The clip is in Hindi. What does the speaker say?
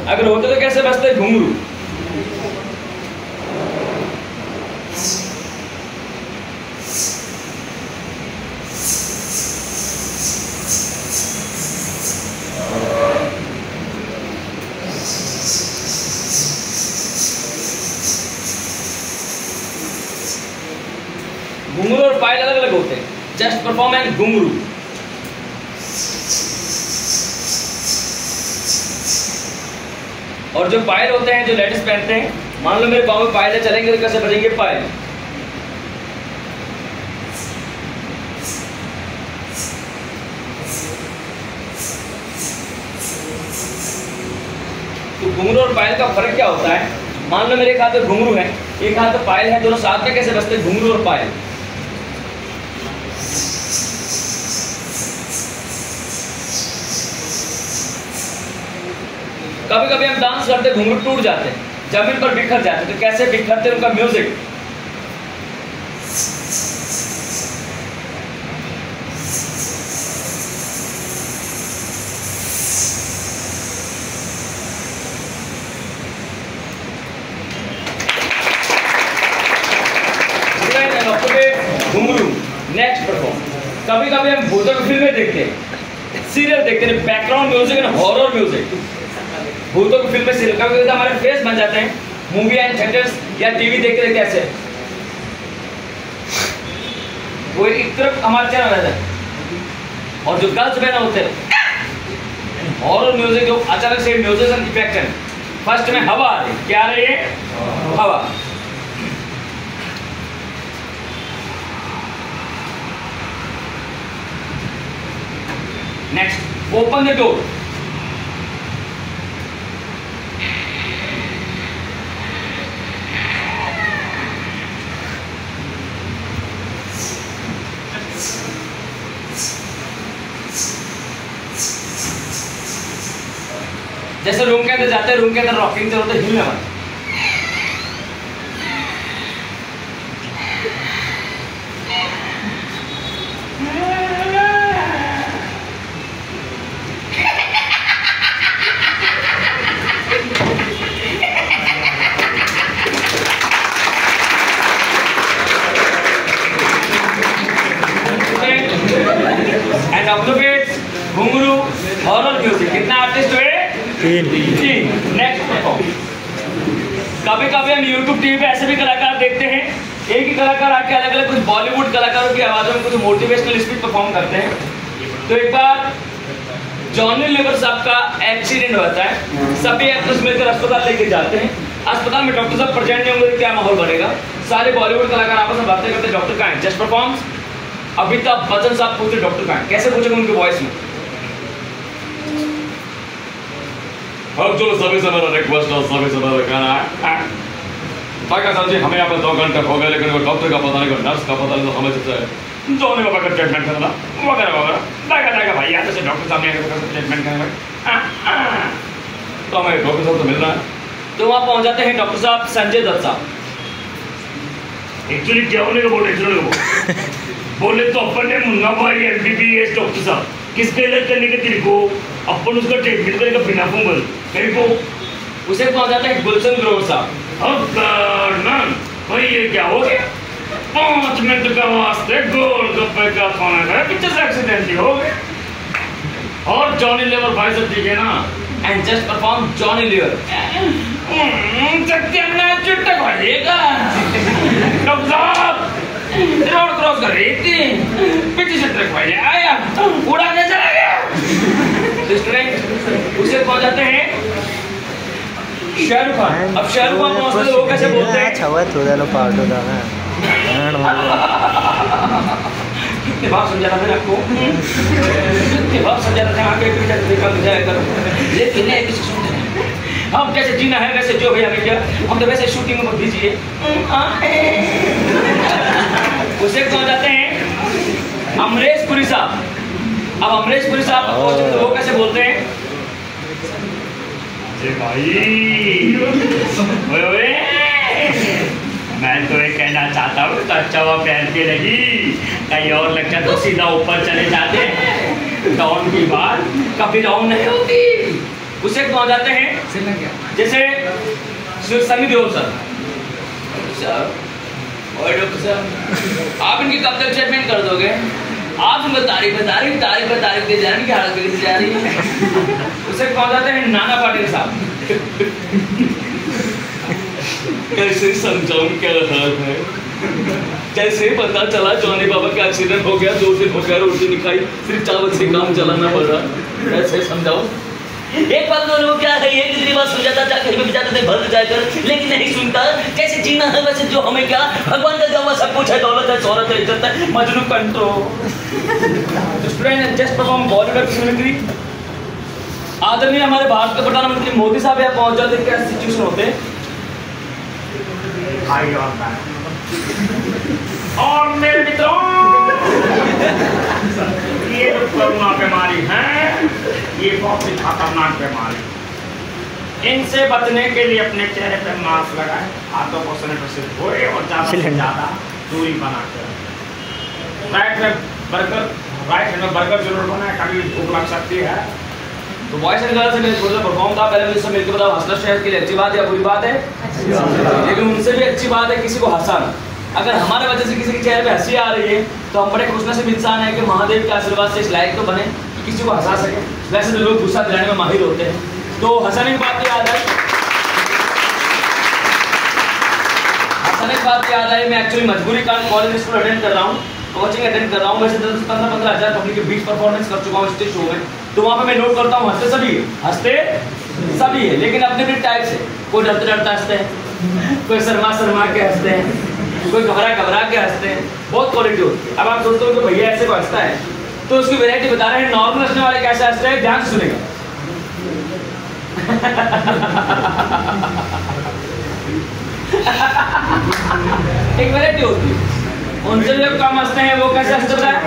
अगर होते तो कैसे बजते घुंघरू? घुंघरू और पायल अलग अलग होते हैं। जस्ट परफॉर्म एंड घुंघरू। और जो पायल होते हैं, जो लेडीज पहनते हैं, मान लो मेरे पाँव में पायल चलेंगे तो कैसे बजेंगे पायल? तो घुंघरू और पायल का फर्क क्या होता है? मान लो मेरे एक हाथ में घुंघरू है, एक हाथ में पायल है, दोनों साथ में कैसे बजते घुंघरू और पायल? कभी कभी हम डांस करते घुंघरू टूट जाते हैं, जमीन पर बिखर जाते हैं, तो कैसे बिखरते उनका म्यूजिक? घुंघरू। Next perform. कभी कभी हम भूतों की फिल्में देखते हैं, सीरियल देखते हैं, background music and horror music. भूतों की फिल्में सीरियल कभी कभी हमारे फेस बन जाते हैं मूवी एंड थिएटर्स या टीवी देखते देखते ऐसे वो एक तरफ हमारा चैनल रहता है। और जो गर्ल्स बहन होते हैं हॉरर म्यूजिक, जो अचानक से म्यूजिक एंड इफेक्ट है। फर्स्ट में हवा आ रही, क्या आ रही है? हवा। Next, open the door. जैसे रूम के अंदर जाते हैं, रूम के अंदर रॉकिंग चलते हिलने वाला। एंड ऑब्जर्वेट घुंघरू हॉरर म्यूजिक। कितना आर्टिस्ट हुए? तीन। Next perform. कभी कभी हम यूट्यूब टीवी पे ऐसे भी कलाकार देखते हैं, एक ही कलाकार आके अलग अलग कुछ बॉलीवुड कलाकारों की आवाज़ों में कुछ मोटिवेशनल स्पीच परफॉर्म करते हैं। तो एक बार जॉनी लीवर साहब का एक्सीडेंट होता है, सभी एक्ट्रेस मिलकर अस्पताल लेके जाते हैं। अस्पताल में डॉक्टर साहब प्रेजेंट नहीं होंगे, क्या माहौल बनेगा? सारे बॉलीवुड कलाकार आपस में बातें करते, डॉक्टर कहाँ है? Just performs. अमिताभ बच्चन साहब पूछते डॉक्टर कहाँ है? कैसे पूछेंगे उनकी वॉइस में? अब चलो सभी से मेरा रिक्वेस्ट है, सभी से मेरा कहना है पाका साहब जी, हमें यहाँ पर 2 घंटे हो गए, लेकिन वो डॉक्टर का पता नहीं, नर्स का पता नहीं, तो हमें जैसे जोने बाबा का ट्रीटमेंट करना वगैरह वगैरह जाएगा भाई। यहाँ से डॉक्टर साहब ने ट्रीटमेंट करेंगे, तो हमें डॉक्टर साहब तो मिल रहा है। तो वहाँ पहुँच जाते हैं डॉक्टर साहब संजय दत्त साहब। एक्चुअली क्या होने का बोले तो अपन ने मुन्ना भाई MBBS डॉक्टर साहब किसके इलाज करने के तेरे को, अपन उसका ट्रीटमेंट करेगा बिना फंगल तेरे को। उसे पहुँच जाते हैं गुलशन ग्रोवर साहब। अब मैम भाई ये क्या हो गया? 5 मिनट का वास्ते गोलगप्पे का खाना है, पीछे से एक्सीडेंट हो गया। और जॉनी लीवर भाई सब ठीक है ना? And just perform Johnny Lever. सत्यानाश चुट्टा भाईगा डॉक्टर साहब रोड क्रॉस कर रही थी, पीछे से ट्रक भाई आया, उड़ा के चला गया। उसे पहुंच जाते हैं शाहरुख खान। अब शाहरुख खान पहुंचते तो लोग कैसे बोलते हैं? थोड़ा लो पार्ट होता है। कितने बार समझा था आपको, कितने बार समझा था आगे देखा जाए करो, लेकिन नहीं किसी सुनते नहीं। हम कैसे जीना है वैसे जो भैया भैया, हम तो वैसे शूटिंग में भेजिए। उसे पहुंच जाते हैं अमरीश पुरी साहब। अब अमरीश पुरी साहब पहुंचे तो वो कैसे बोलते हैं? भाई ओए मैं तो ये कहना चाहता हूँ तो अच्छा हुआ पहन के लगी, कहीं और लगता तो सीधा ऊपर चले जाते। डाउन की बात कभी डाउन नहीं होती, उसे पहुंच जाते हैं जैसे सनी देओल सर। और डॉक्टर साहब आप इनकी कब तक ट्रीटमेंट कर दोगे? आप उनको तारीफ दे जा रही कि हालत बिगड़ती जा रही है। उसे पहुंच जाते हैं नाना पाटिल साहब। कैसे समझाऊं क्या हाल है? जैसे पता चला जॉनी बाबा का एक्सीडेंट हो गया, 2 दिन हो गया, रोटी नहीं खाई, सिर्फ चावल से काम चलाना पड़ रहा। कैसे समझाऊं? एक बात दोनों क्या है, ये कितनी बार समझाता था, कहीं भी जाते थे भर जाकर, लेकिन नहीं सुनता। कैसे जीना है वैसे जो हमें क्या, भगवान का दिया हुआ सब कुछ है, दौलत है, शौहरत है, इज्जत है, Majnu control. Student just perform Bollywood mimicry. आदरणीय हमारे भारत के प्रधानमंत्री मोदी साहब यहाँ पहुंच जाते, क्या सिचुएशन होते? और मेरे मित्रों, ये जो कोरोना बीमारी है, ये बहुत ही खतरनाक बीमारी। इनसे बचने के लिए अपने चेहरे पे मास्क लगाए, हाथों को सैनिटाइजर से धोए और ज़्यादा से ज़्यादा दूरी बना के रखें। राइट हैंड में बर्गर जरूर बनाए, कभी भूख लग सकती है। तो बॉयज एंड गर्ल्स में थोड़ा सा परफॉर्म था, पहले मुझे सब मिलकर बताओ हंसना शहर के लिए अच्छी बात है या बुरी बात है? लेकिन उनसे भी अच्छी बात है किसी को हंसाना। अगर हमारे वजह से किसी के चेहरे पे हंसी आ रही है तो हम बड़े खुशनसीब इंसान है कि महादेव के आशीर्वाद से इस लायक तो बने कि किसी को हंसा सके। वैसे तो लोग गुस्सा दिलाने में माहिर होते हैं, तो हंसाने की बात याद आई। हंसाने की बात याद आई, मैं एक्चुअली मजबूरी कारण कॉलेज स्कूल अटेंड कर रहा हूँ, कोचिंग अटेंड कर रहा हूँ। वैसे 15-15 हज़ार पब्लिक के बीच परफॉर्मेंस कर चुका हूँ स्टेज शो में, तो वहाँ पे मैं नोट करता हूँ हंसते सभी है, लेकिन अपने अपने टाइप से। कोई डरते हंसते हैं, कोई शर्मा के हंसते हैं, कोई घबरा के हंसते हैं, बहुत क्वालिटी होती है। अब आप सोचते हो कि भैया ऐसे को हंसता है, तो उसकी वैरायटी बता रहे हैं। नॉर्मल हंसने वाले कैसे हंसते हैं, ध्यान से सुनेगा। एक वैरायटी होती है, उनसे जो कम हंसते हैं वो कैसे हंसते हैं,